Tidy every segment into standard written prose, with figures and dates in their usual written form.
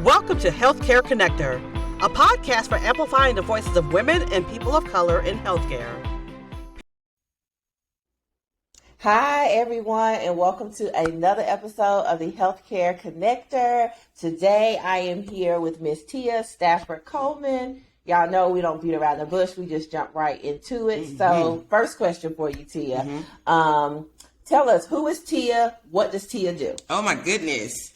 Welcome to Healthcare Connector, a podcast for amplifying the voices of women and people of color in healthcare. Hi, everyone, and welcome to another episode of the Healthcare Connector. Today, I am here with Miss Tia Stafford Coleman. Y'all know we don't beat around the bush. We just jump right into it. Mm-hmm. So, first question for you, Tia. Mm-hmm. Tell us, who is Tia? What does Tia do? Oh, my goodness.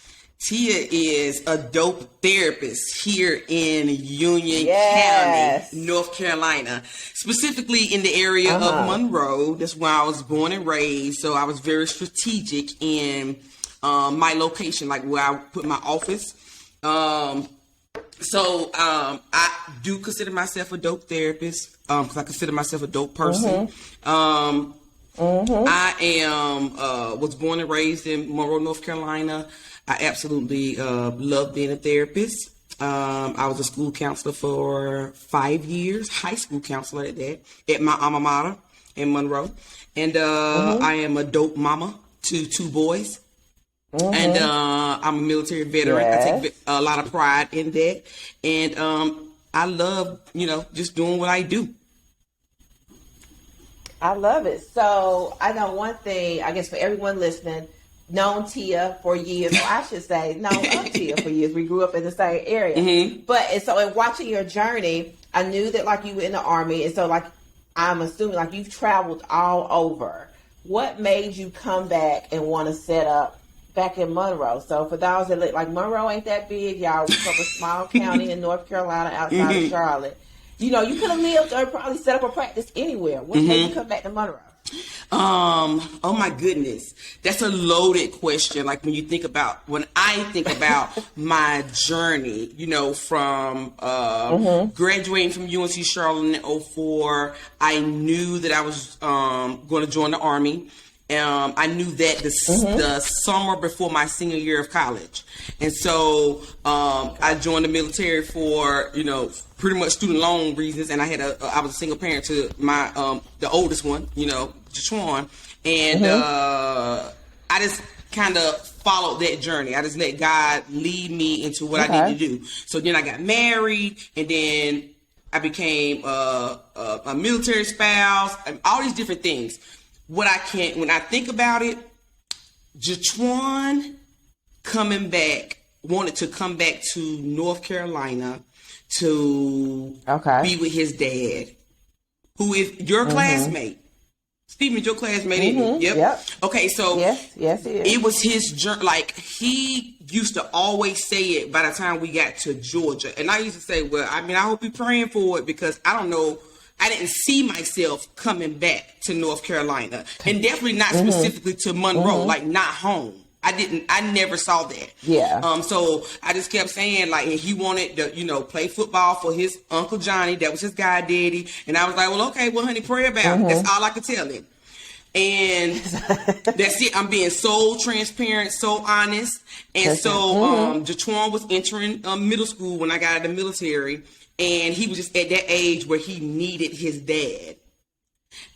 Tia is a dope therapist here in Union County, North Carolina, specifically in the area of Monroe. That's where I was born and raised. So I was very strategic in my location, like where I put my office. I do consider myself a dope therapist because I consider myself a dope person. I am was born and raised in Monroe, North Carolina. I absolutely love being a therapist. I was a school counselor for 5 years, high school counselor at that, at my alma mater in Monroe. And I am a dope mama to 2 boys. And I'm a military veteran. I take a lot of pride in that. And I love, just doing what I do. I love it. So I know one thing, I guess for everyone listening, known Tia for years, or I should say, known of Tia for years. We grew up in the same area. And so in watching your journey, I knew that like you were in the Army. And so like, I'm assuming like you've traveled all over. What made you come back and want to set up back in Monroe? So for those that look like Monroe ain't that big, y'all, we're from a small county in North Carolina outside of Charlotte. You could have lived or probably set up a practice anywhere. What made you come back to Monroe? Oh my goodness. That's a loaded question. Like when I think about my journey, from graduating from UNC Charlotte in 2004, I knew that I was going to join the Army. I knew that the summer before my senior year of college. And so I joined the military for, pretty much student loan reasons. And I was a single parent to my the oldest one, Jaquan. And I just kind of followed that journey. I just let God lead me into what I need to do. So then I got married, and then I became a military spouse, and all these different things. When I think about it, Jaquan wanted to come back to North Carolina to be with his dad, who is your classmate. Stephen's your classmate, isn't he? Yep. Okay, so yes, it was his journey. Like, he used to always say it by the time we got to Georgia. And I used to say, well, I hope you're praying for it, because I don't know. I didn't see myself coming back to North Carolina, and definitely not specifically to Monroe, like not home. I never saw that. Yeah. So I just kept saying, like, and he wanted to, play football for his Uncle Johnny. That was his guy daddy. And I was like, well, okay, well, honey, pray about it. That's all I could tell him. And that's it. I'm being so transparent, so honest. And so Jaquan was entering middle school when I got out of the military. And he was just at that age where he needed his dad.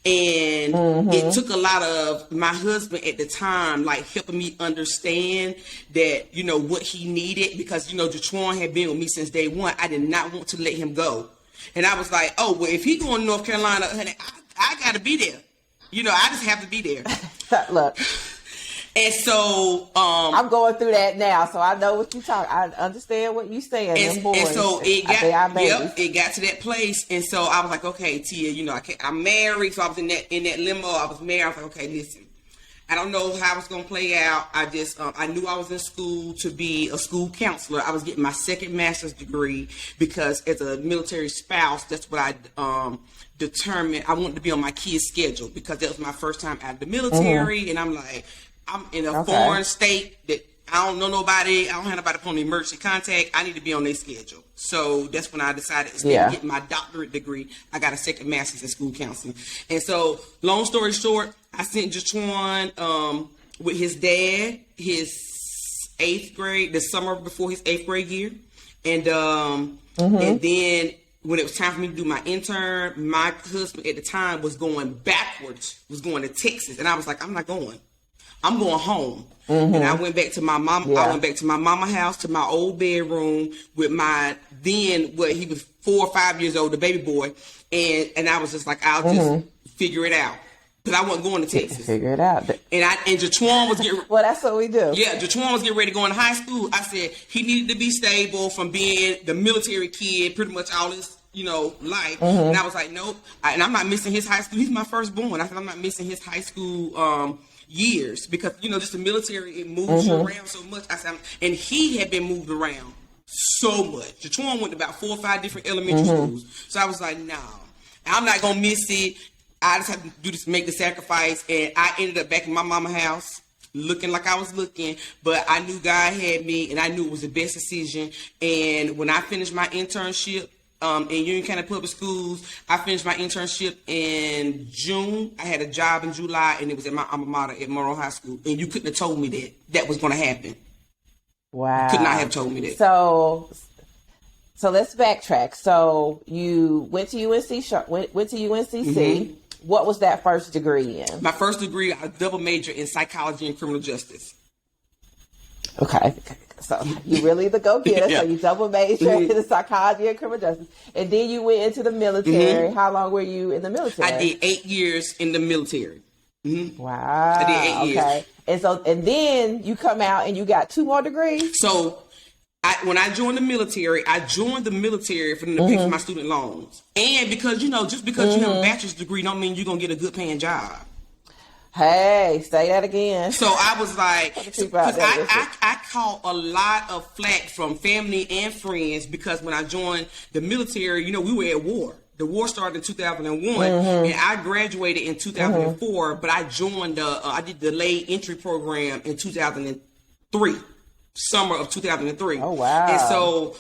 And it took a lot of my husband at the time, like, helping me understand that, what he needed, because, Jaquan had been with me since day one. I did not want to let him go. And I was like, oh, well, if he going to North Carolina, honey, I got to be there. I just have to be there. Look. And so I'm going through that now, so I know what you're talking. I understand what you're saying. And so it got to that place, and so I was like, okay, Tia, I'm married, so I was in that limbo. I was married. I was like, okay, listen, I don't know how it's gonna play out. I just I knew I was in school to be a school counselor. I was getting my second master's degree because as a military spouse, that's what I determined I wanted to be on my kids' schedule, because that was my first time out of the military, and I'm like, I'm in a foreign state that I don't know nobody. I don't have nobody upon the emergency contact. I need to be on their schedule. So that's when I decided to get my doctorate degree. I got a second master's in school counseling. And so, long story short, I sent Jaquan with his dad, his 8th grade, the summer before his 8th grade year. And then when it was time for me to do my intern, my husband at the time was going backwards, was going to Texas. And I was like, I'm not going. I'm going home. And I went back to my mom. I went back to my mama house, to my old bedroom with my he was 4 or 5 years old, the baby boy, and I was just like, I'll just figure it out, because I wasn't going to Texas. Figure it out. And Jatwan was getting well, that's what we do. Yeah, Jatwan was getting ready to go into high school. I said he needed to be stable from being the military kid, pretty much all his life. And I was like, nope. And I'm not missing his high school. He's my firstborn. I said I'm not missing his high school years, because just the military, it moves you around so much. I said, and he had been moved around so much. Jatwan went to about 4 or 5 different elementary schools. So I was like, no, I'm not gonna miss it. I just have to do this, make the sacrifice. And I ended up back in my mama house, looking like I was looking, but I knew God had me, and I knew it was the best decision. And when I finished my internship in Union County Public Schools, I finished my internship in June. I had a job in July, and it was at my alma mater at Monroe High School. And you couldn't have told me that was going to happen. Wow. You could not have told me that. So let's backtrack. So you went to UNCC. Mm-hmm. What was that first degree in? My first degree, I double major in psychology and criminal justice. Okay. So you really the go-getter. Yeah. So you double major in psychology and criminal justice. And then you went into the military. How long were you in the military? I did 8 years in the military. Wow. I did 8 years. Okay. And then you come out and you got 2 more degrees? So when I joined the military for them to pay for my student loans. And because, just because you have a bachelor's degree don't mean you're going to get a good paying job. Hey, say that again. So I was like, because I caught a lot of flack from family and friends, because when I joined the military, we were at war. The war started in 2001, and I graduated in 2004, but I joined I did the delayed entry program in 2003, summer of 2003. Oh, wow. And so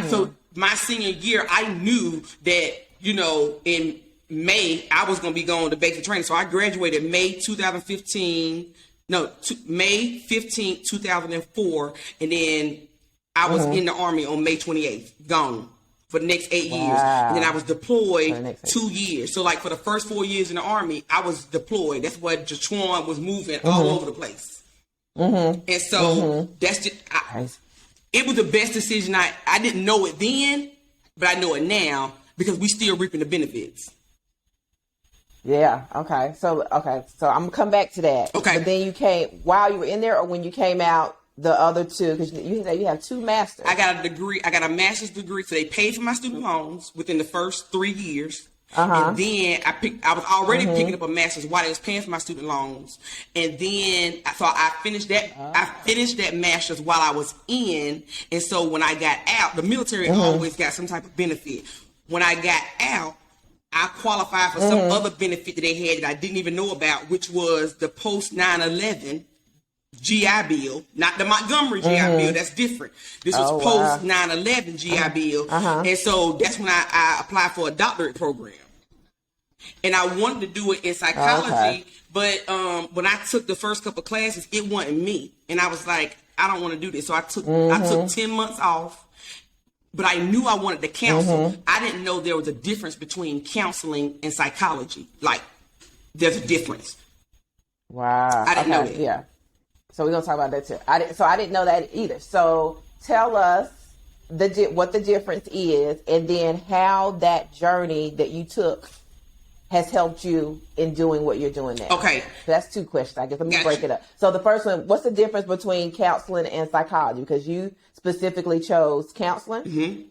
so my senior year, I knew that, in May, I was going to be going to basic training. So I graduated May 15th, 2004. And then I was in the Army on May 28th, gone for the next 8 years. And then I was deployed 2 years. So like for the first 4 years in the Army, I was deployed. That's what Jatwan was moving all over the place. And so that's just, it was the best decision. I didn't know it then, but I know it now, because we still reaping the benefits. Yeah. Okay. So I'm gonna come back to that. Okay. But then you came while you were in there, or when you came out, the other 2, because you said you have 2 masters. I got a degree. I got a master's degree. So they paid for my student loans within the first 3 years. And then I was already picking up a master's while they was paying for my student loans. And then I finished that. I finished that master's while I was in. And so when I got out, the military always got some type of benefit. When I got out, I qualified for some other benefit that they had that I didn't even know about, which was the post 9/11 GI Bill, not the Montgomery GI Bill. That's different. This was post 9/11 GI Bill. And so that's when I applied for a doctorate program. And I wanted to do it in psychology, but when I took the first couple classes, it wasn't me. And I was like, I don't want to do this. So I took 10 months off. But I knew I wanted to counsel. I didn't know there was a difference between counseling and psychology. Like, there's a difference. Wow. I didn't know that. Yeah. So we're going to talk about that too. I didn't know that either. So tell us what the difference is, and then how that journey that you took has helped you in doing what you're doing now. Okay. That's 2 questions, I guess. Let me break it up. So the first one, what's the difference between counseling and psychology? Because you specifically chose counseling.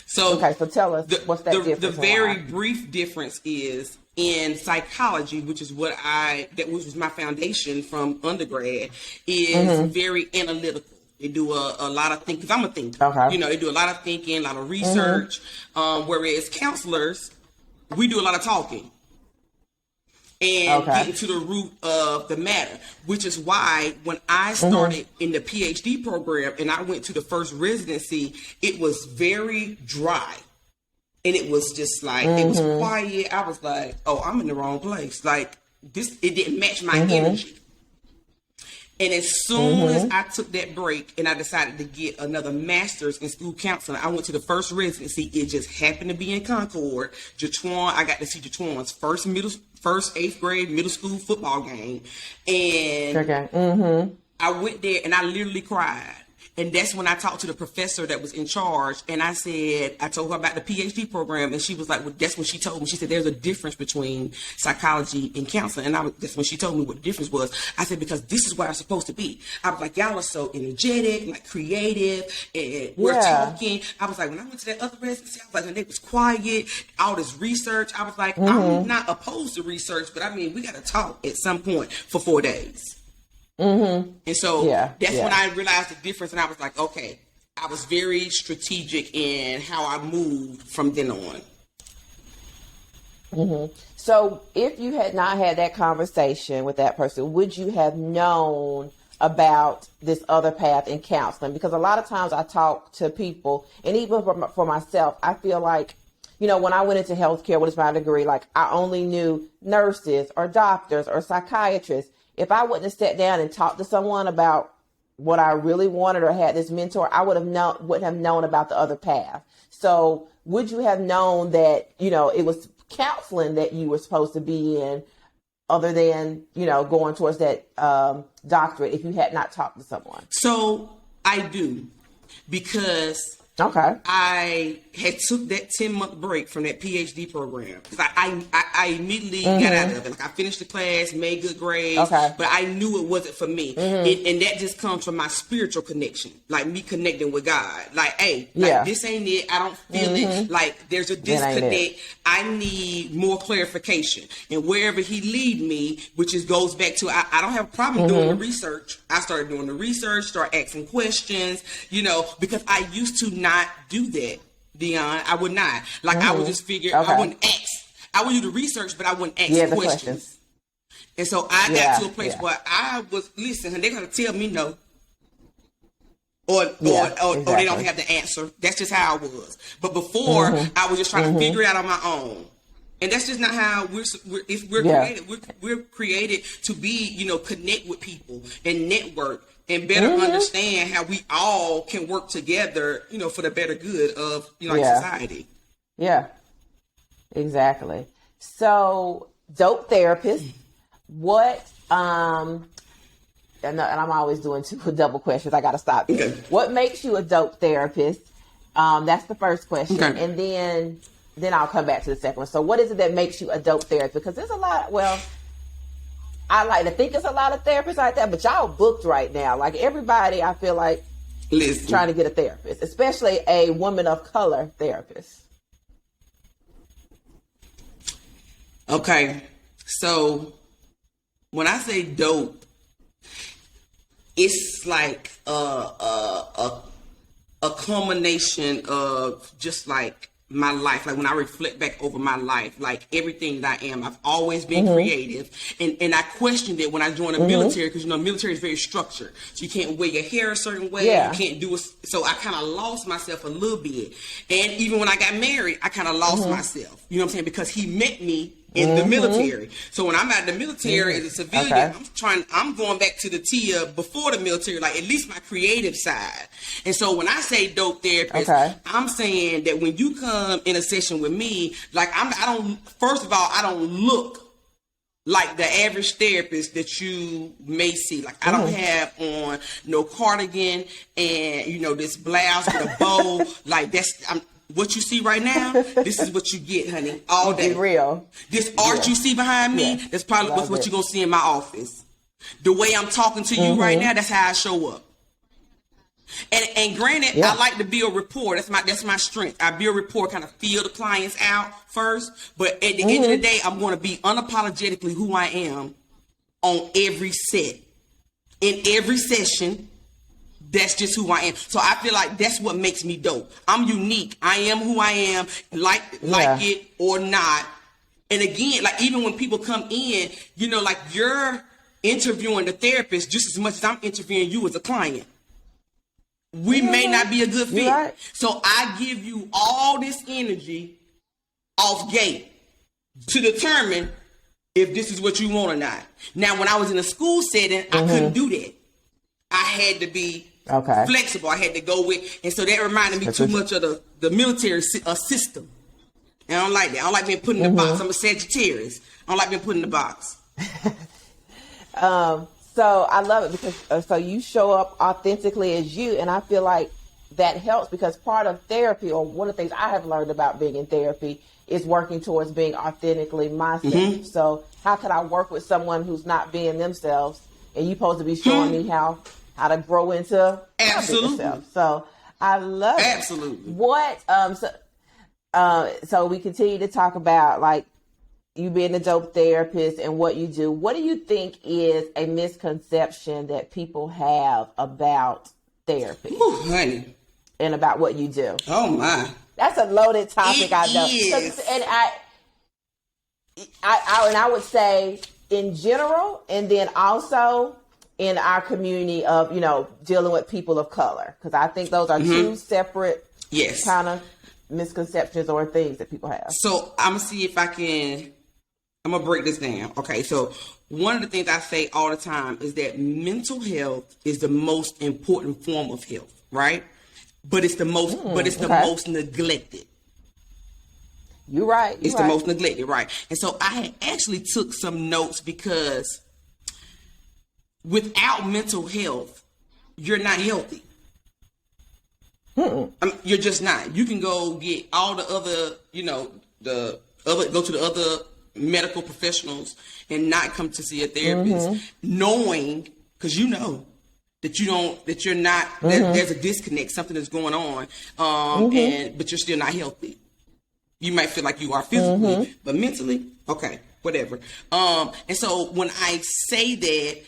So tell us what's that difference. The very brief difference is in psychology, which is which was my foundation from undergrad, is very analytical. They do a lot of thinking, because I'm a thinker. They do a lot of thinking, a lot of research. Whereas counselors, we do a lot of talking and getting to the root of the matter, which is why when I started in the PhD program and I went to the first residency, it was very dry. And it was just like, it was quiet. I was like, oh, I'm in the wrong place. Like, it didn't match my energy. And as soon as I took that break and I decided to get another master's in school counseling, I went to the first residency. It just happened to be in Concord. Jatwan, I got to see Jatwan's first 8th grade middle school football game. And I went there and I literally cried. And that's when I talked to the professor that was in charge. And I told her about the PhD program. And she was like, well, that's when she told me. She said, there's a difference between psychology and counseling. And that's when she told me what the difference was. I said, because this is where I'm supposed to be. I was like, y'all are so energetic, like creative, and we're talking. I was like, when I went to that other residency, I was like, and they was quiet, all this research. I was like, I'm not opposed to research, but I mean, we got to talk at some point for 4 days. And so that's when I realized the difference. And I was like, okay, I was very strategic in how I moved from then on. So if you had not had that conversation with that person, would you have known about this other path in counseling? Because a lot of times I talk to people, and even for myself, I feel like, you know, when I went into healthcare, what is my degree? Like, I only knew nurses or doctors or psychiatrists. If I wouldn't have sat down and talked to someone about what I really wanted or had this mentor, I wouldn't have known about the other path. So would you have known that, you know, it was counseling that you were supposed to be in, other than, you know, going towards that doctorate, if you had not talked to someone? So I do, because I had took that 10-month break from that PhD program, because I immediately got out of it. Like, I finished the class, made good grades, but I knew it wasn't for me. And that just comes from my spiritual connection, like me connecting with God. Like, hey, like, this ain't it. I don't feel it. Like, there's a disconnect. I need more clarification. And wherever he lead me, which goes back to, I don't have a problem doing the research. I started doing the research, start asking questions, you know, because I used to not do that, Dion. I would not. Like, I would just figure, I wouldn't ask. I would do the research, but I wouldn't ask questions. And so I got to a place where I was, listen, and they're going to tell me no. Or they don't have the answer. That's just how I was. But before, I was just trying to figure it out on my own. And that's just not how we're created. We're created to be, you know, connect with people and network and better understand how we all can work together, you know, for the better good of, you know, like society. Yeah, exactly. So, dope therapist, what, and I'm always doing two double questions. I got to stop this. Okay. What makes you a dope therapist? That's the first question. Okay. And then I'll come back to the second one. So what is it that makes you a dope therapist? Because there's a lot, I like to think there's a lot of therapists like that, but y'all booked right now. Like, everybody, I feel like, trying to get a therapist, especially a woman of color therapist. Okay. So when I say dope, it's like a culmination of just like my life. Like, when I reflect back over my life, like everything that I am, I've always been creative, and I questioned it when I joined the military, because, you know, military is very structured, so you can't wear your hair a certain way, you can't do it. So I kind of lost myself a little bit. And even when I got married, I kind of lost myself, you know what I'm saying, because he met me in the military. So when I'm out of the military as a civilian, I'm going back to the Tia before the military, like at least my creative side. And so when I say dope therapist, I'm saying that when you come in a session with me, like, first of all, I don't look like the average therapist that you may see. Like, I don't have on no cardigan and, you know, this blouse with a bow. Like, what you see right now, this is what you get, honey, all day. Be real. This art you see behind me, that's probably what you're going to see in my office. The way I'm talking to you right now, that's how I show up. And granted, I like to build rapport. That's my strength. I build rapport, kind of feel the clients out first. But at the end of the day, I'm going to be unapologetically who I am on every set. In every session, that's just who I am. So I feel like that's what makes me dope. I'm unique. I am who I am, like it or not. And again, like, even when people come in, you know, like, you're interviewing the therapist just as much as I'm interviewing you as a client. We may not be a good fit. Right. So I give you all this energy off gate to determine if this is what you want or not. Now, when I was in a school setting, I couldn't do that. I had to be flexible. I had to go with, and so that reminded me too much of the military system. And I don't like that. I don't like being put in the box. I'm a Sagittarius. I don't like being put in the box. So I love it because so you show up authentically as you, and I feel like that helps because part of therapy, or one of the things I have learned about being in therapy, is working towards being authentically myself. So how can I work with someone who's not being themselves, and you're supposed to be showing me how to grow into myself. So I love it. Absolutely. What so we continue to talk about like you being a dope therapist and what you do. What do you think is a misconception that people have about therapy? Ooh, honey. And about what you do? Oh my. That's a loaded topic, I know. And I would say in general, and then also in our community of, dealing with people of color. Because I think those are two separate kind of misconceptions or things that people have. So I'm going to see if I'm going to break this down. Okay, so one of the things I say all the time is that mental health is the most important form of health, right? But it's the most, the most neglected. You're right. It's the most neglected, right? And so I actually took some notes because without mental health, you're not healthy. You're just not. You can go get all the other, go to the other medical professionals and not come to see a therapist, knowing, because that you're not, there's a disconnect, something that's going on, but you're still not healthy. You might feel like you are physically, but mentally, okay, whatever. And so when I say that,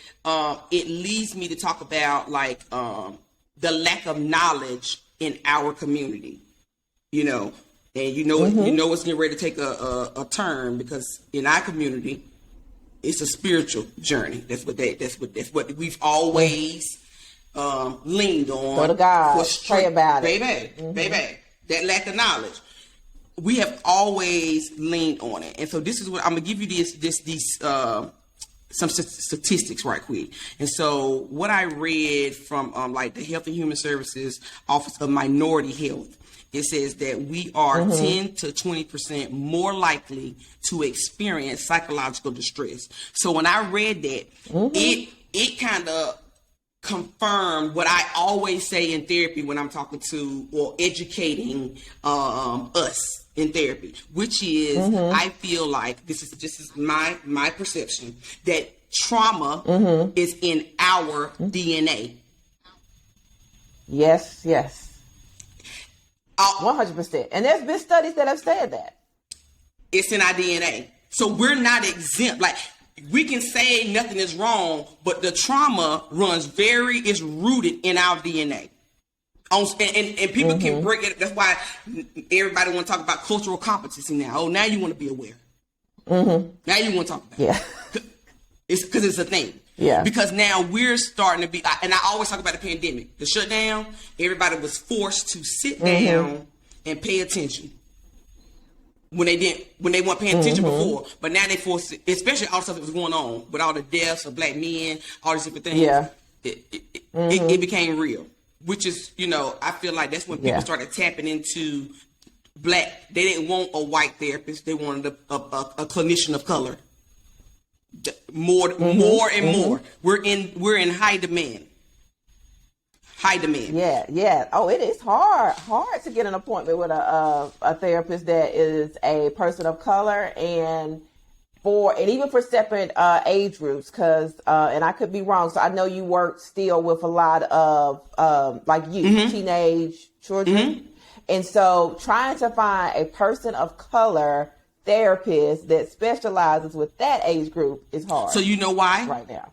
it leads me to talk about like the lack of knowledge in our community, and it's getting ready to take a turn because in our community, it's a spiritual journey. That's what we've always leaned on. Go to God, pray about it, baby. That lack of knowledge, we have always leaned on it, and so this is what I'm gonna give you. These some statistics right quick. And so what I read from like the Health and Human Services Office of Minority Health, it says that we are 10 to 20% more likely to experience psychological distress. So when I read that, it kind of confirmed what I always say in therapy when I'm talking to or educating us in therapy, which is I feel like this is my perception that trauma is in our DNA. Yes. 100%. And there's been studies that have said that. It's in our DNA. So we're not exempt. Like we can say nothing is wrong, but the trauma is rooted in our DNA. And people can break it. That's why everybody want to talk about cultural competency now. Oh, now you want to be aware. Now you want to talk about it. It's because it's a thing. Yeah. Because now we're starting to be, and I always talk about the pandemic, the shutdown. Everybody was forced to sit down and pay attention when they weren't paying attention before. But now they forced, especially all the stuff that was going on with all the deaths of black men, all these different things. Yeah. It became real. Which is, I feel like that's when people started tapping into black. They didn't want a white therapist. They wanted a clinician of color. More and more. We're in high demand. Yeah. Oh, it is hard to get an appointment with a therapist that is a person of color and even for separate age groups, because and I could be wrong. So I know you work still with a lot of teenage children, and so trying to find a person of color therapist that specializes with that age group is hard. So you know why? Right now,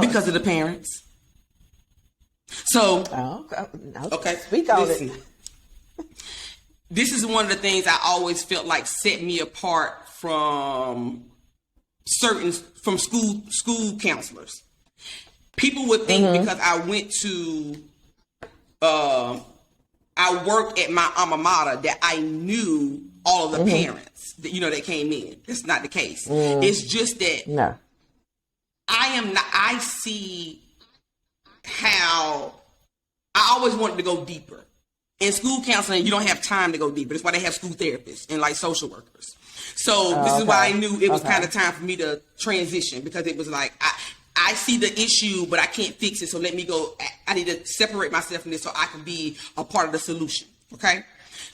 because of the parents. So okay, speak on it. This is one of the things I always felt like set me apart from school counselors. People would think because I went to, I worked at my alma mater that I knew all of the parents that came in. That's not the case. It's just that I see how I always wanted to go deeper. In school counseling, you don't have time to go deeper. That's why they have school therapists and like social workers. So this is why I knew it was kind of time for me to transition, because it was like, I see the issue, but I can't fix it. So let me go. I need to separate myself from this so I can be a part of the solution. Okay.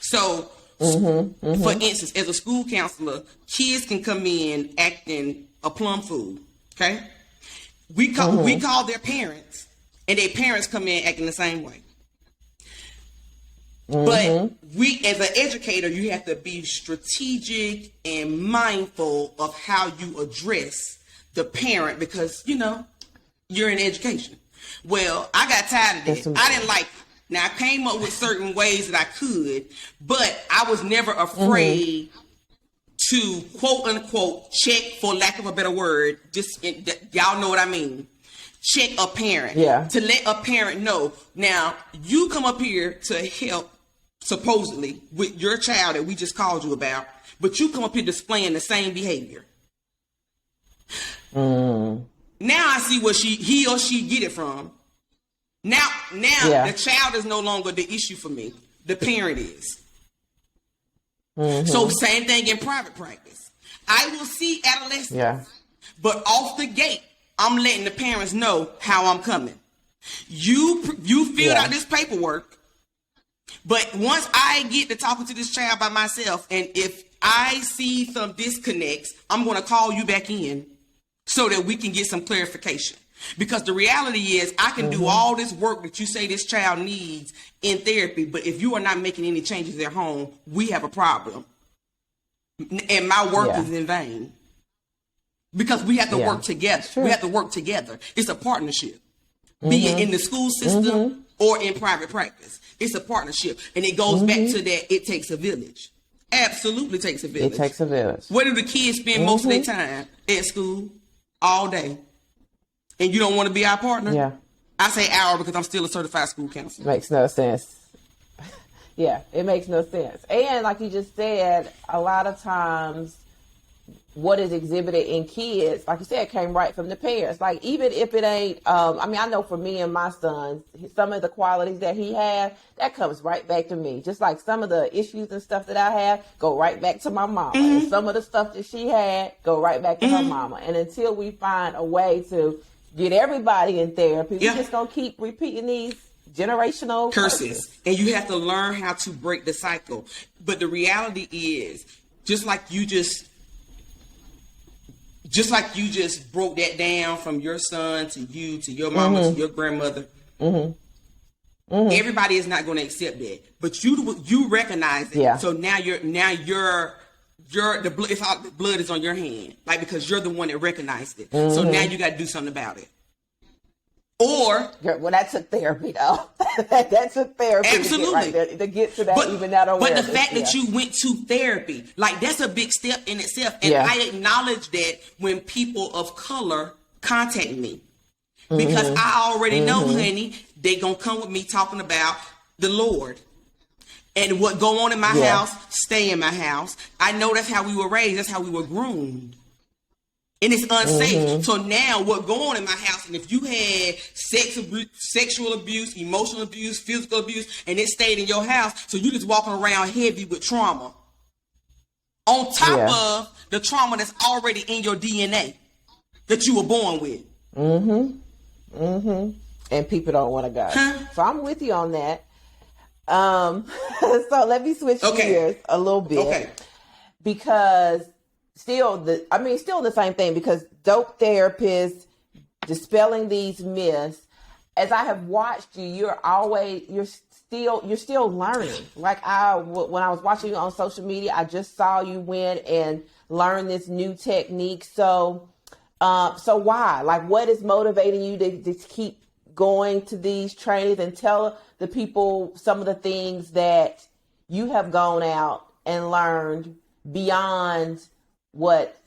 So for instance, as a school counselor, kids can come in acting a plum fool. Okay. We call their parents, and their parents come in acting the same way. But we, as an educator, you have to be strategic and mindful of how you address the parent, because, you know, you're in education. Well, I got tired of that. I didn't like it. Now, I came up with certain ways that I could, but I was never afraid to, quote unquote, check, for lack of a better word, y'all know what I mean, check a parent. Yeah. To let a parent know, now, you come up here to help, supposedly, with your child that we just called you about, but you come up here displaying the same behavior. Now I see where he or she get it from. Now the child is no longer the issue for me. The parent is. So same thing in private practice. I will see adolescents, but off the gate, I'm letting the parents know how I'm coming. You filled out this paperwork. But once I get to talking to this child by myself, and if I see some disconnects, I'm going to call you back in so that we can get some clarification. Because the reality is, I can do all this work that you say this child needs in therapy, but if you are not making any changes at home, we have a problem. And my work is in vain. Because we have to work together. Sure. We have to work together. It's a partnership. Be it in the school system or in private practice. It's a partnership. And it goes back to that, it takes a village. Absolutely takes a village. It takes a village. Where do the kids spend most of their time? At school. All day. And you don't want to be our partner? Yeah. I say our because I'm still a certified school counselor. Makes no sense. Yeah, it makes no sense. And like you just said, a lot of times what is exhibited in kids, like you said, came right from the parents. Like, even if it ain't, I mean, I know for me and my son, some of the qualities that he has, that comes right back to me. Just like some of the issues and stuff that I have go right back to my mama. And some of the stuff that she had go right back to her mama. And until we find a way to get everybody in therapy, we're just going to keep repeating these generational curses. And you have to learn how to break the cycle. But the reality is, just like you just broke that down from your son to you, to your mama, to your grandmother. Everybody is not going to accept that, but you recognize it. Yeah. So now the blood is on your hand, like, because you're the one that recognized it. So now you got to do something about it. Or, well, that took therapy, though. that took therapy. Absolutely. To get to that, even that awareness. But the fact that you went to therapy, like, that's a big step in itself. And I acknowledge that when people of color contact me, because I already know, honey, they gonna come with me talking about the Lord. And what go on in my house, stay in my house. I know that's how we were raised. That's how we were groomed. And it's unsafe. So now what go on in my house, and if you had sexual abuse, emotional abuse, physical abuse, and it stayed in your house, so you just walking around heavy with trauma. On top of the trauma that's already in your DNA that you were born with. And people don't want to go. So I'm with you on that. So let me switch gears a little bit. Because still the same thing, because dope therapists dispelling these myths, as I have watched you, you're still learning. Like, when I was watching you on social media, I just saw you went and learn this new technique. So why? Like, what is motivating you to keep going to these trainings, and tell the people some of the things that you have gone out and learned beyond what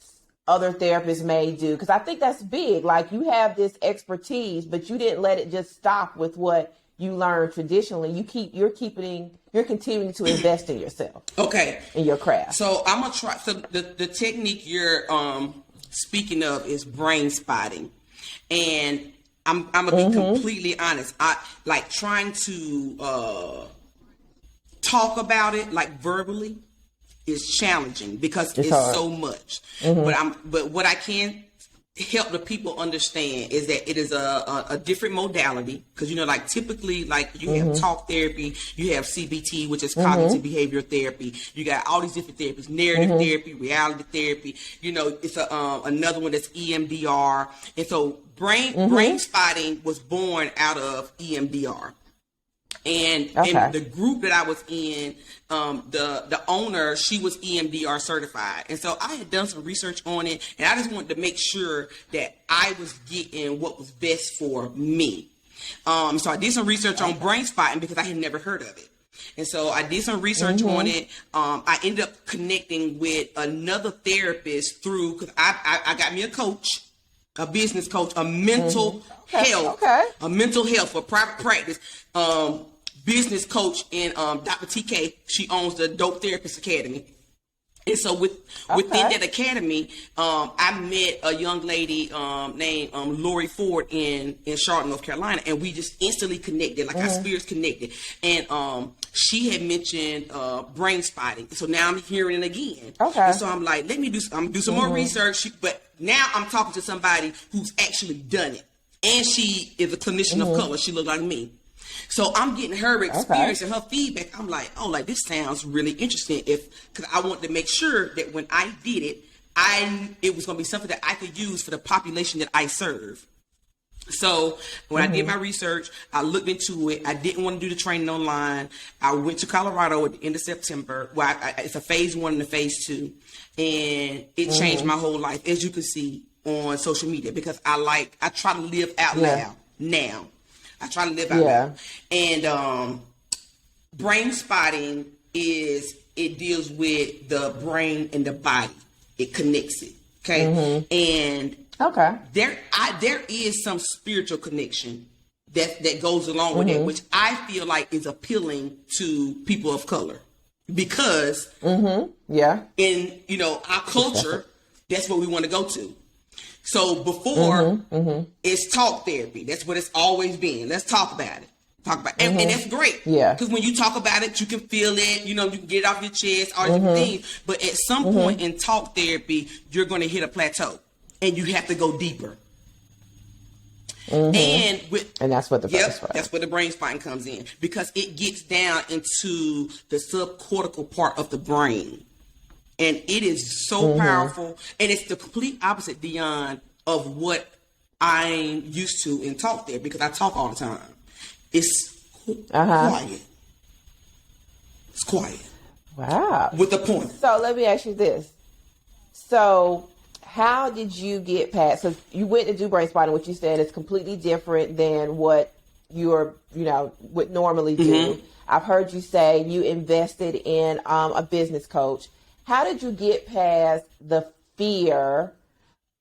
other therapists may do? Because I think that's big. Like, you have this expertise, but you didn't let it just stop with what you learned traditionally. You're continuing to invest in yourself. In your craft. So I'm gonna try. So the technique you're speaking of is brain spotting. And I'm gonna be completely honest. I like trying to talk about it like verbally is challenging because it's so much. But what I can help the people understand is that it is a different modality, because like typically, like you have talk therapy, you have CBT, which is cognitive behavioral therapy, you got all these different therapies, narrative therapy, reality therapy, it's another one that's EMDR. And so brain spotting was born out of EMDR. And in the group that I was in, the owner, she was EMDR certified. And so I had done some research on it, and I just wanted to make sure that I was getting what was best for me. So I did some research on brain spotting because I had never heard of it. And so I did some research on it. I ended up connecting with another therapist because I got me a coach, a business coach, a mental health, a mental health for private practice, business coach, and Dr. TK. She owns the Dope Therapist Academy. And so within that academy, I met a young lady named Lori Ford in Charlotte, North Carolina, and we just instantly connected, like our spirits connected. And she had mentioned brain spotting, so now I'm hearing it again. And so I'm like, let me do some more research. But now I'm talking to somebody who's actually done it, and she is a clinician of color. She looked like me. So I'm getting her experience and her feedback. I'm like, oh, like this sounds really interesting. Because I wanted to make sure that when I did it, it was going to be something that I could use for the population that I serve. So when I did my research, I looked into it. I didn't want to do the training online. I went to Colorado at the end of September. Well, it's a phase 1 and a phase 2, and it changed my whole life, as you can see on social media, because I try to live out loud now. I try to live out loud. And brain spotting it deals with the brain and the body. It connects it. Okay. And there is some spiritual connection that goes along with it, which I feel like is appealing to people of color, because in our culture, that's what we want to go to. So before, it's talk therapy. That's what it's always been. Let's talk about it. And that's great. Yeah. Because when you talk about it, you can feel it. You can get it off your chest, all these different things. But at some point in talk therapy, you're going to hit a plateau, and you have to go deeper. And that's what that's where the brain spotting comes in, because it gets down into the subcortical part of the brain. And it is so powerful. And it's the complete opposite, Dion, of what I'm used to in talk therapy, because I talk all the time. It's quiet. It's quiet. Wow. With a point. So let me ask you this. So how did you get past, so you went to do brain spotting, which you said is completely different than what you're, would normally do. I've heard you say you invested in a business coach. How did you get past the fear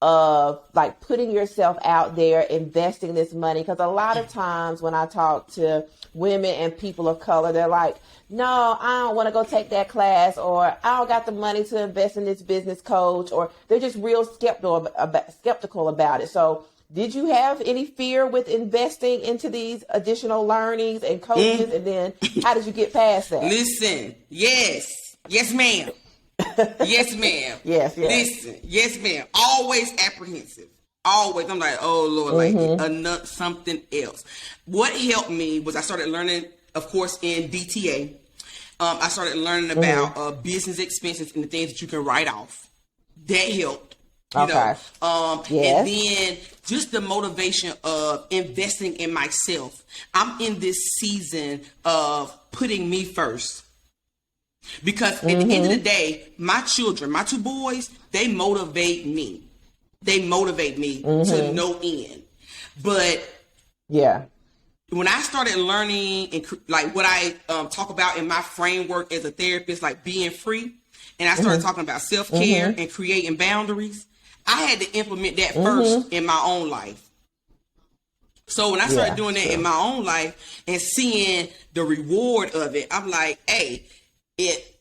of like putting yourself out there, investing this money? Because a lot of times when I talk to women and people of color, they're like, no, I don't want to go take that class, or I don't got the money to invest in this business coach, or they're just real skeptical about it. So did you have any fear with investing into these additional learnings and coaches? And then how did you get past that? Listen, yes, ma'am. Yes, ma'am. Yes. Listen, yes, ma'am. Always apprehensive. Always. I'm like, oh, Lord, something else. What helped me was I started learning, of course, in DTA. I started learning about business expenses and the things that you can write off. That helped. You know. And then just the motivation of investing in myself. I'm in this season of putting me first. Because at the end of the day, my children, my 2 boys, they motivate me. They motivate me to no end. But when I started learning and like what I talk about in my framework as a therapist, like being free, and I started talking about self-care and creating boundaries, I had to implement that first in my own life. So when I started doing that in my own life and seeing the reward of it, I'm like, hey,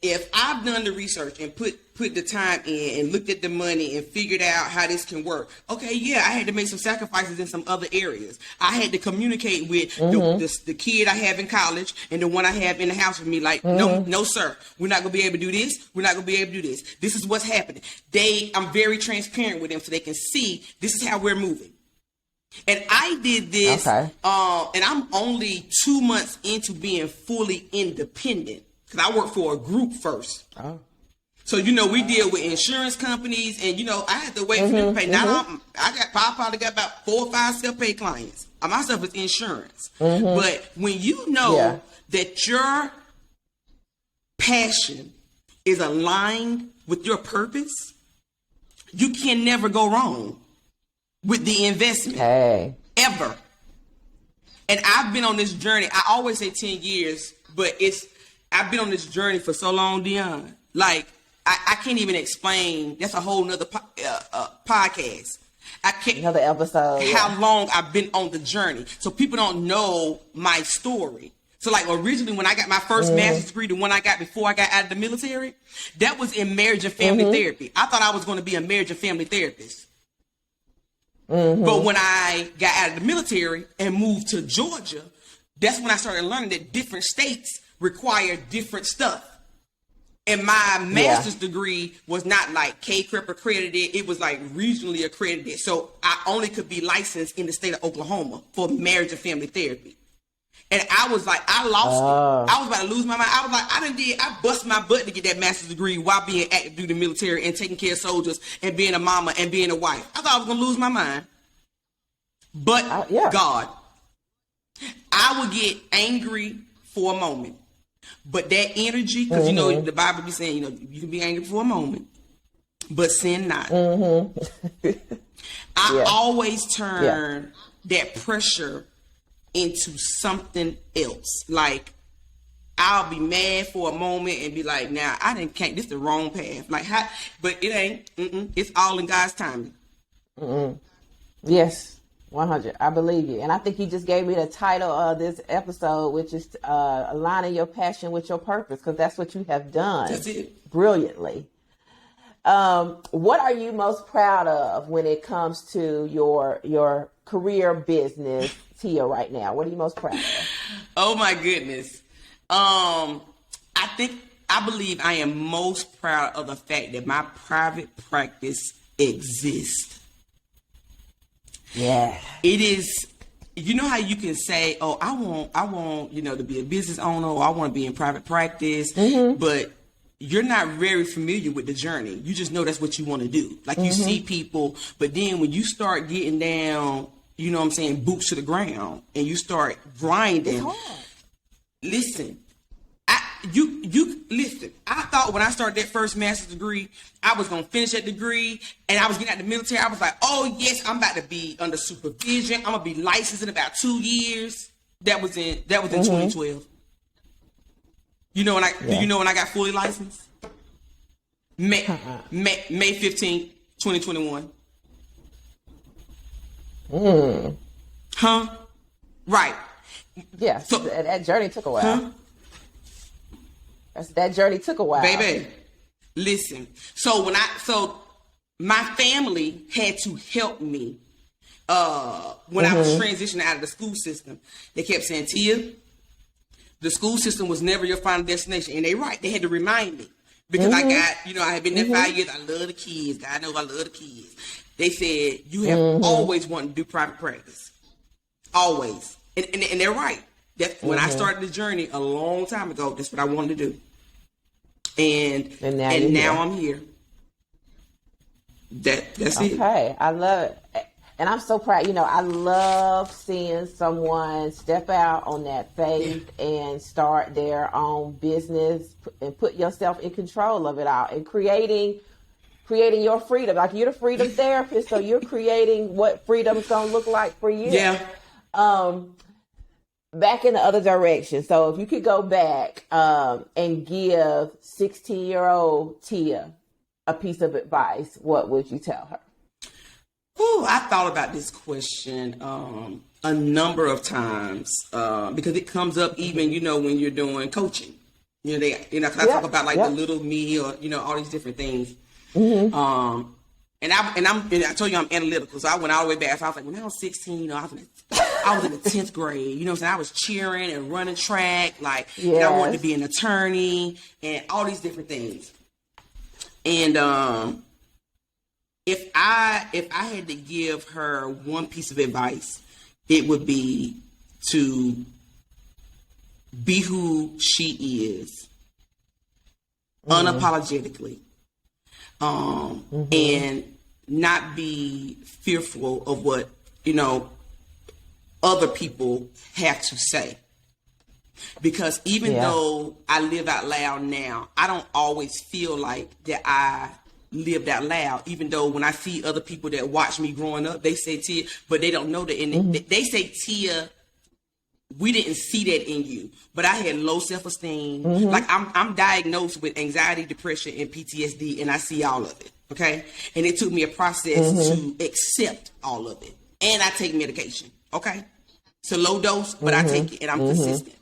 if I've done the research and put the time in and looked at the money and figured out how this can work, okay, yeah, I had to make some sacrifices in some other areas. I had to communicate with the kid I have in college and the one I have in the house with me. Like, no, sir, we're not gonna be able to do this. We're not gonna be able to do this. This is what's happening. I'm very transparent with them so they can see this is how we're moving. And I did this, and I'm only 2 months into being fully independent. Because I work for a group first. Oh. So, we deal with insurance companies and, I had to wait for them to pay. Now, I probably got about 4 or 5 self-pay clients. My stuff is insurance. But when you know that your passion is aligned with your purpose, you can never go wrong with the investment. Ever. And I've been on this journey. I always say 10 years, but I've been on this journey for so long, Dion. Like, I can't even explain. That's a whole nother podcast. I can't. Another episode. How long I've been on the journey. So people don't know my story. So, like, originally when I got my first master's degree, the one I got before I got out of the military, that was in marriage and family therapy. I thought I was going to be a marriage and family therapist. But when I got out of the military and moved to Georgia, that's when I started learning that different states require different stuff. And my master's degree was not like K-CREP accredited. It was like regionally accredited. So I only could be licensed in the state of Oklahoma for marriage and family therapy. And I was like, I lost it. I was about to lose my mind. I was like, I bust my butt to get that master's degree while being active duty military and taking care of soldiers and being a mama and being a wife. I thought I was going to lose my mind. But God, I would get angry for a moment. But that energy, because the Bible be saying, you can be angry for a moment, but sin not. I always turn that pressure into something else. Like, I'll be mad for a moment and be like, "Now I didn't can't. This is the wrong path." Like, how? But it ain't. It's all in God's timing. Yes. 100. I believe you. And I think you just gave me the title of this episode, which is aligning your passion with your purpose, because that's what you have done. That's it. Brilliantly. What are you most proud of when it comes to your career business, Tia, right now? What are you most proud of? Oh my goodness. I believe I am most proud of the fact that my private practice exists. Yeah. It is, how you can say, oh, I want, to be a business owner, or I want to be in private practice, but you're not very familiar with the journey. You just know that's what you want to do. Like, you see people, but then when you start getting down, boots to the ground, and you start grinding. It's hard. Listen, listen. I thought when I started that first master's degree, I was gonna finish that degree, and I was getting out of the military. I was like, "Oh yes, I'm about to be under supervision. I'm gonna be licensed in about 2 years." That was in 2012. Do you know when I got fully licensed? May 15th, 2021. Huh? Right. Yeah. So that journey took a while. Huh? That journey took a while. Baby, listen. So my family had to help me when I was transitioning out of the school system. They kept saying, "Tia, the school system was never your final destination." And they're right. They had to remind me. Because I got, I had been there 5 years. I love the kids. God knows I love the kids. They said, you have always wanted to do private practice. Always. And they're right. That's when I started the journey a long time ago. That's what I wanted to do. And now I'm here. That's it. Okay. I love it. And I'm so proud. I love seeing someone step out on that faith and start their own business and put yourself in control of it all and creating your freedom. Like, you're the freedom therapist, so you're creating what freedom is going to look like for you. Yeah. Back in the other direction. So if you could go back and give 16-year-old Tia a piece of advice, what would you tell her? Oh, I thought about this question a number of times because it comes up even, when you're doing coaching. You know, cause I talk about like the little me, or, you know, all these different things. And I told you I'm analytical. So I went all the way back. So I was like, when I was 16, you know, I was in the 10th grade, you know what I'm saying? I was cheering and running track, like, and I wanted to be an attorney and all these different things. And, if I had to give her one piece of advice, it would be to be who she is, unapologetically, and not be fearful of what, you know, other people have to say. Because even though I live out loud now, I don't always feel like that I lived out loud, even though when I see other people that watch me growing up, they say, Tia, but they don't know that. And they say, Tia, we didn't see that in you, but I had low self-esteem. Like I'm diagnosed with anxiety, depression, and PTSD, and I see all of it. Okay. And it took me a process to accept all of it. And I take medication. Okay. It's a low dose, but I take it, and I'm consistent.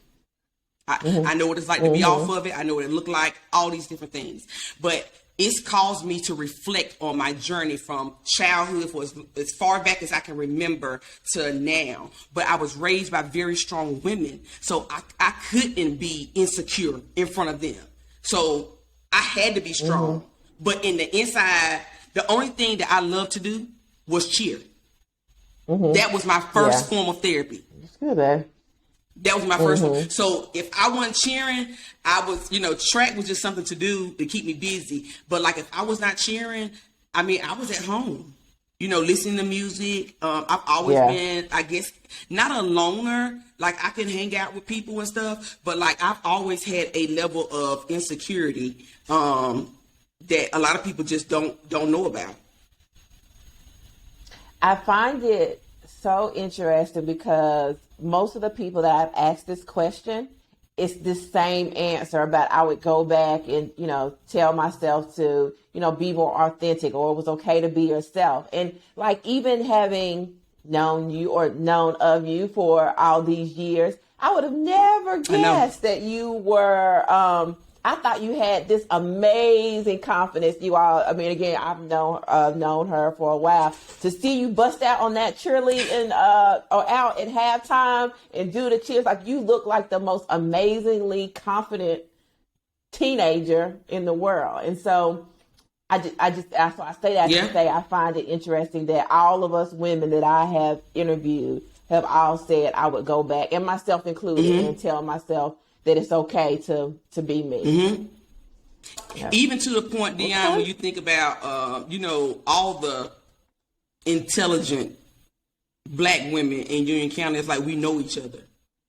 I know what it's like to be off of it. I know what it looked like, all these different things, but it's caused me to reflect on my journey from childhood for as far back as I can remember to now. But I was raised by very strong women, so I couldn't be insecure in front of them. So I had to be strong. But in the inside, the only thing that I loved to do was cheer. That was my first form of therapy. That's good, man. That was my first one. So if I wasn't cheering, I was, you know, track was just something to do to keep me busy. But like if I was not cheering, I mean, I was at home, you know, listening to music. I've always been, I guess, not a loner. Like I can hang out with people and stuff, but like I've always had a level of insecurity that a lot of people just don't know about. I find it so interesting because most of the people that I've asked this question, it's the same answer about I would go back and, you know, tell myself to, you know, be more authentic, or it was okay to be yourself. And like even having known you or known of you for all these years, I would have never guessed that you were, I thought you had this amazing confidence. You all, I mean, again, I've known her for a while. To see you bust out on that cheerleading or out at halftime and do the cheers, like you look like the most amazingly confident teenager in the world. And so I say that to say I find it interesting that all of us women that I have interviewed have all said I would go back, and myself included, and tell myself that it's okay to be me. Even to the point, Dion, when you think about, you know, all the intelligent Black women in Union County, it's like we know each other.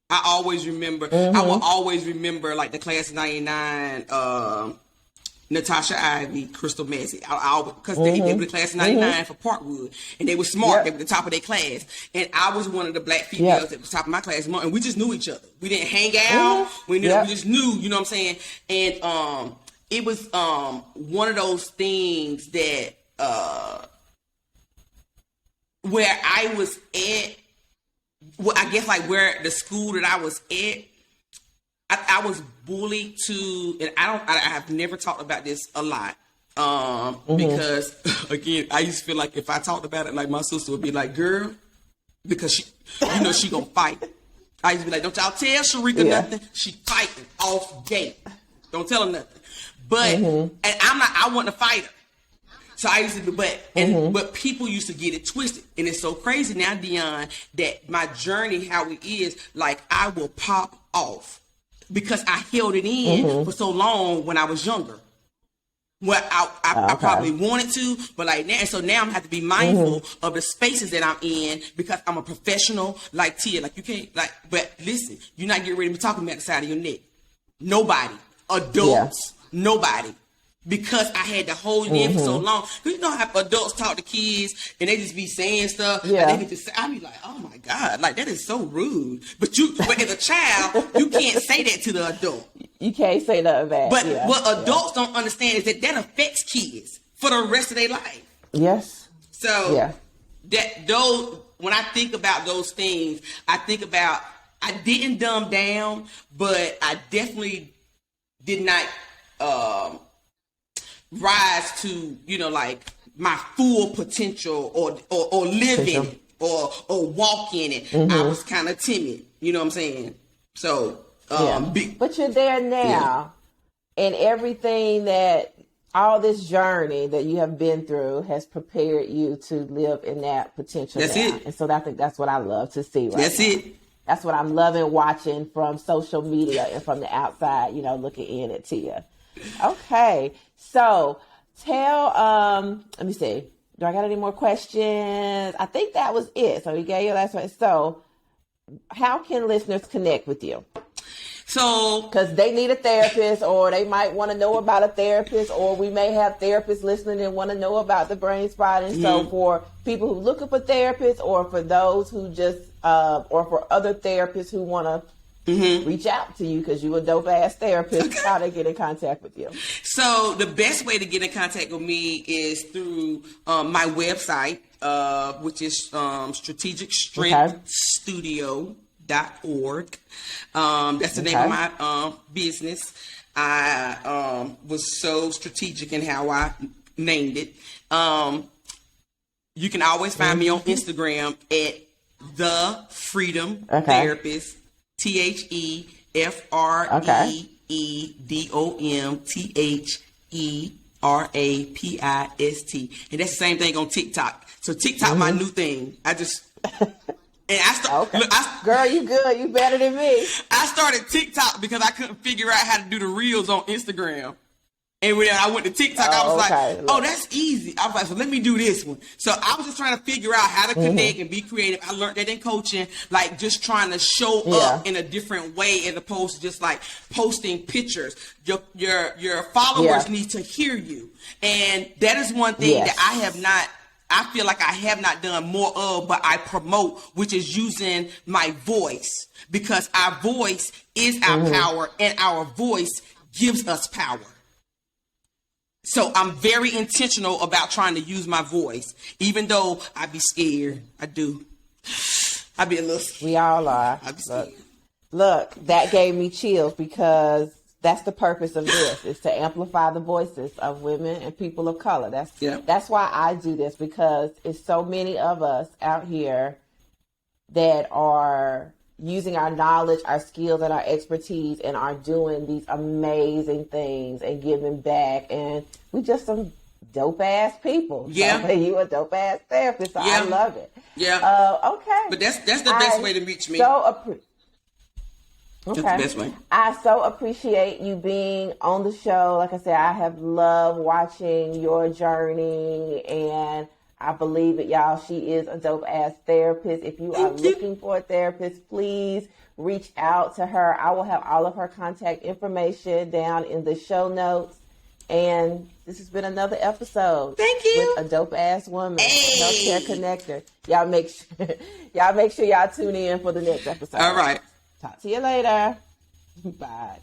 I always remember, I will always remember like the class of 99, Natasha Ivy, Crystal Massey, because they were the class of 99 for Parkwood, and they were smart. They were the top of their class, and I was one of the Black females at the top of my class, and we just knew each other. We didn't hang out. We just knew, you know what I'm saying? And it was one of those things that where I was at, well, I guess like where the school that I was at, I was bullied to, and I have never talked about this a lot, because again, I used to feel like if I talked about it, like my sister would be like, girl, because she, you know, she gonna fight. I used to be like, don't y'all tell Sharika nothing. She fighting off gate. Don't tell her nothing. But, and I wasn't a fighter. So I used to be, but people used to get it twisted. And it's so crazy now, Dion, that my journey, how it is, like I will pop off. Because I held it in for so long when I was younger. Well, I probably wanted to, but like now, so now I'm have to be mindful of the spaces that I'm in because I'm a professional, like Tia. Like you can't, like, but listen, you're not getting ready to be talking about the side of your neck. Nobody, adults, nobody. Because I had to hold it in for so long. Because you know how adults talk to kids and they just be saying stuff. And they just say, I be like, oh my God, like that is so rude. But as a child, you can't say that to the adult. You can't say nothing bad. But what adults don't understand is that affects kids for the rest of their life. Yes. So when I think about those things, I think about, I didn't dumb down, but I definitely did not rise to, like my full potential or live in it or walk in it. I was kind of timid. You know what I'm saying? So, but you're there now, and everything that all this journey that you have been through has prepared you to live in that potential. That's now. it. And so I think that's what I love to see. That's now. it. That's what I'm loving watching from social media and from the outside, looking in at Tia. Okay. So tell, let me see. Do I got any more questions? I think that was it. So we gave you last one. So how can listeners connect with you? So, because they need a therapist, or they might want to know about a therapist, or we may have therapists listening and want to know about the brain spot. And so for people who looking for therapists, or for those who just, or for other therapists who want to reach out to you because you a dope ass therapist, how they get in contact with you? So the best way to get in contact with me is through my website, which is strategicstrengthstudio.org. That's the name of my business. I was so strategic in how I named it. You can always find me on Instagram at The Freedom Therapist. TheFreedomTherapist. And that's the same thing on TikTok. So TikTok, my new thing. Girl, you good. You better than me. I started TikTok because I couldn't figure out how to do the reels on Instagram. And when I went to TikTok, I was like, that's easy. I was like, so let me do this one. So I was just trying to figure out how to connect and be creative. I learned that in coaching, like just trying to show up in a different way as opposed to just like posting pictures. Your followers need to hear you. And that is one thing that I feel like I have not done more of, but I promote, which is using my voice, because our voice is our power, and our voice gives us power. So I'm very intentional about trying to use my voice, even though I be scared. I do. I be a little scared. We all are. I be scared. Look, that gave me chills, because that's the purpose of this, is to amplify the voices of women and people of color. That's why I do this, because it's so many of us out here that are using our knowledge, our skills, and our expertise, and are doing these amazing things and giving back. And we just some dope ass people. Yeah. So you a dope ass therapist. So I love it. Yeah. Okay. But that's the best way to reach me. That's the best way. I so appreciate you being on the show. Like I said, I have loved watching your journey, and I believe it, y'all. She is a dope ass therapist. If you are looking for a therapist, please reach out to her. I will have all of her contact information down in the show notes. And this has been another episode. Thank you. With a dope ass woman, healthcare connector. Y'all make sure y'all tune in for the next episode. All right. Talk to you later. Bye.